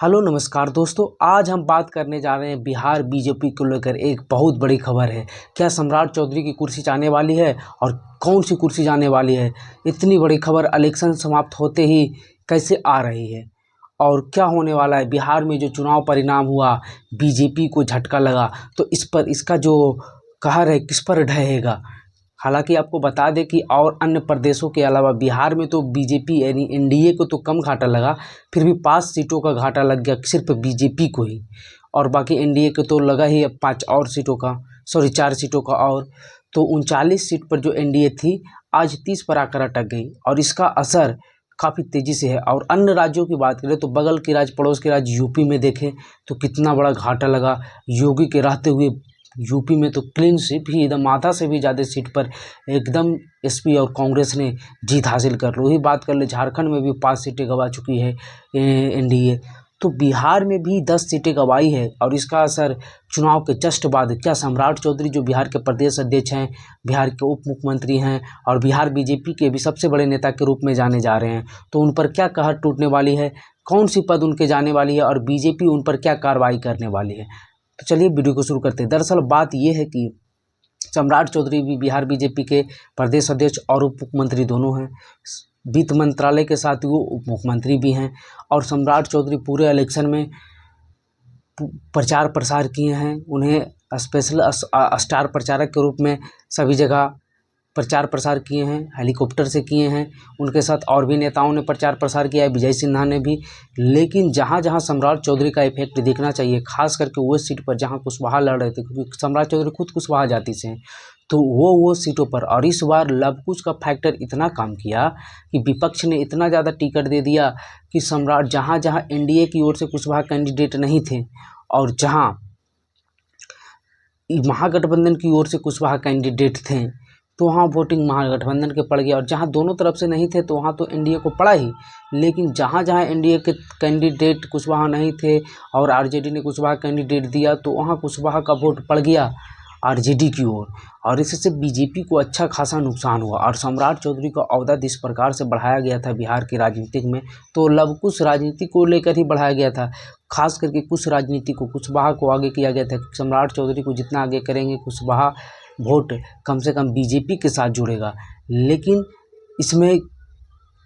Hello नमस्कार दोस्तों, आज हम बात करने जा रहे हैं बिहार बीजेपी को लेकर। एक बहुत बड़ी खबर है। क्या सम्राट चौधरी की कुर्सी जाने वाली है और कौन सी कुर्सी जाने वाली है? इतनी बड़ी खबर इलेक्शन समाप्त होते ही कैसे आ रही है और क्या होने वाला है? बिहार में जो चुनाव परिणाम हुआ, बीजेपी को झटका लगा, तो इस पर इसका जो कहर है किस पर ढहेगा? हालांकि आपको बता दें कि और अन्य प्रदेशों के अलावा बिहार में तो बीजेपी यानी एनडीए को तो कम घाटा लगा, फिर भी 5 सीटों का घाटा लग गया सिर्फ बीजेपी को ही। और बाकी एनडीए को तो लगा ही अब 5 और सीटों का, सॉरी 4 सीटों का। और तो 39 सीट पर जो एनडीए थी आज 30 पर आकर अटक गई और इसका असर काफ़ी तेज़ी से है। और अन्य राज्यों की बात करें तो बगल के राज्य, पड़ोस के राज्य यूपी में देखें तो कितना बड़ा घाटा लगा। योगी के रहते हुए यूपी में तो क्लीन स्वीप ही, एकदम आधा से भी ज़्यादा सीट पर एकदम एसपी और कांग्रेस ने जीत हासिल कर ली। वही बात कर ले, झारखंड में भी 5 सीटें गंवा चुकी है एनडीए। तो बिहार में भी 10 सीटें गंवाई है और इसका असर चुनाव के जस्ट बाद क्या सम्राट चौधरी जो बिहार के प्रदेश अध्यक्ष हैं, बिहार के उप मुख्यमंत्री हैं और बिहार बीजेपी के भी सबसे बड़े नेता के रूप में जाने जा रहे हैं, तो उन पर क्या कहर टूटने वाली है, कौन सी पद उनके जाने वाली है और बीजेपी उन पर क्या कार्रवाई करने वाली है? तो चलिए वीडियो को शुरू करते हैं। दरअसल बात यह है कि सम्राट चौधरी भी बिहार बीजेपी के प्रदेश अध्यक्ष और उप मुख्यमंत्री दोनों हैं। वित्त मंत्रालय के साथ वो उप मुख्यमंत्री भी हैं। और सम्राट चौधरी पूरे इलेक्शन में प्रचार प्रसार किए हैं। उन्हें स्पेशल स्टार प्रचारक के रूप में सभी जगह प्रचार प्रसार किए हैं, हेलीकॉप्टर से किए हैं। उनके साथ और भी नेताओं ने प्रचार प्रसार किया है, विजय सिन्हा ने भी। लेकिन जहां जहां सम्राट चौधरी का इफेक्ट देखना चाहिए, खास करके वो सीट पर जहां कुशवाहा लड़ रहे थे, क्योंकि सम्राट चौधरी खुद कुशवाहा जाति से हैं, तो वो सीटों पर। और इस बार लवकुश का फैक्टर इतना काम किया कि विपक्ष ने इतना ज़्यादा टिकट दे दिया कि सम्राट जहाँ जहाँ एनडीए की ओर से कुशवाहा कैंडिडेट नहीं थे और जहाँ महागठबंधन की ओर से कुशवाहा कैंडिडेट थे, तो वहाँ वोटिंग महागठबंधन के पड़ गया। और जहाँ दोनों तरफ से नहीं थे तो वहाँ तो एनडीए को पड़ा ही। लेकिन जहाँ जहाँ एनडीए के कैंडिडेट कुशवाहा नहीं थे और आरजेडी ने कुशवाहा कैंडिडेट दिया, तो वहाँ कुशवाहा का वोट पड़ गया आरजेडी की ओर। और इससे बीजेपी को अच्छा खासा नुकसान हुआ। और सम्राट चौधरी का ओहदा जिस प्रकार से बढ़ाया गया था बिहार की राजनीतिक में, तो लवकुश राजनीति को लेकर ही बढ़ाया गया था। खास करके कुछ राजनीति को, कुशवाहा को आगे किया गया था। सम्राट चौधरी को जितना आगे करेंगे, कुशवाहा वोट कम से कम बीजेपी के साथ जुड़ेगा। लेकिन इसमें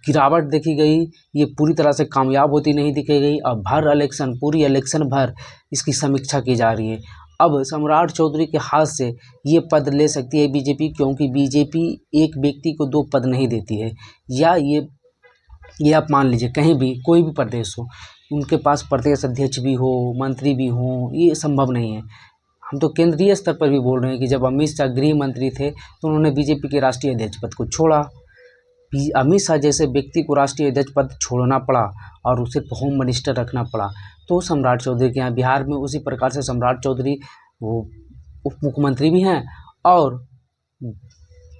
गिरावट देखी गई, ये पूरी तरह से कामयाब होती नहीं दिखी गई। अब भर इलेक्शन, पूरी इलेक्शन भर इसकी समीक्षा की जा रही है। अब सम्राट चौधरी के हाथ से ये पद ले सकती है बीजेपी, क्योंकि बीजेपी एक व्यक्ति को 2 पद नहीं देती है। या ये आप मान लीजिए, कहीं भी कोई भी प्रदेश हो, उनके पास प्रदेश अध्यक्ष भी हो, मंत्री भी हो, ये संभव नहीं है। हम तो केंद्रीय स्तर पर भी बोल रहे हैं कि जब अमित शाह गृह मंत्री थे तो उन्होंने बीजेपी के राष्ट्रीय अध्यक्ष पद को छोड़ा। अमित शाह जैसे व्यक्ति को राष्ट्रीय अध्यक्ष पद छोड़ना पड़ा और उसे होम मिनिस्टर रखना पड़ा। तो सम्राट चौधरी के यहाँ बिहार में उसी प्रकार से सम्राट चौधरी वो उप मुख्यमंत्री भी हैं और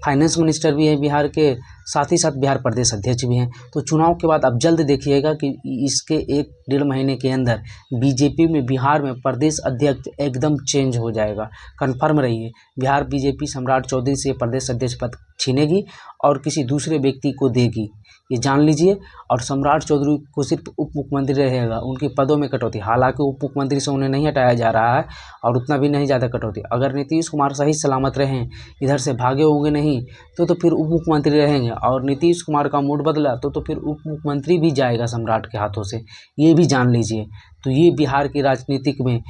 फाइनेंस मिनिस्टर भी है बिहार के, साथ ही साथ बिहार प्रदेश अध्यक्ष भी हैं। तो चुनाव के बाद अब जल्द देखिएगा कि इसके 1-1.5 महीने के अंदर बीजेपी में, बिहार में प्रदेश अध्यक्ष एकदम चेंज हो जाएगा। कन्फर्म रहिए, बिहार बीजेपी सम्राट चौधरी से प्रदेश अध्यक्ष पद छीनेगी और किसी दूसरे व्यक्ति को देगी, ये जान लीजिए। और सम्राट चौधरी को सिर्फ उप मुख्यमंत्री रहेगा, उनके पदों में कटौती, हालांकि उप मुख्यमंत्री से उन्हें नहीं हटाया जा रहा है और उतना भी नहीं ज़्यादा कटौती। अगर नीतीश कुमार सही सलामत रहें, इधर से भागे होंगे नहीं, तो फिर उप मुख्यमंत्री रहेंगे। और नीतीश कुमार का मूड बदला तो फिर उप मुख्यमंत्री भी जाएगा सम्राट के हाथों से, ये भी जान लीजिए। तो ये बिहार की राजनीतिक में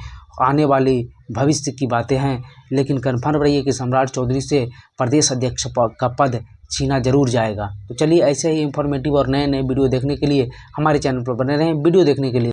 आने वाली भविष्य की बातें हैं। लेकिन कन्फर्म रहिए कि सम्राट चौधरी से प्रदेश अध्यक्ष का पद छीना जरूर जाएगा। तो चलिए, ऐसे ही इंफॉर्मेटिव और नए नए वीडियो देखने के लिए हमारे चैनल पर बने रहें। वीडियो देखने के लिए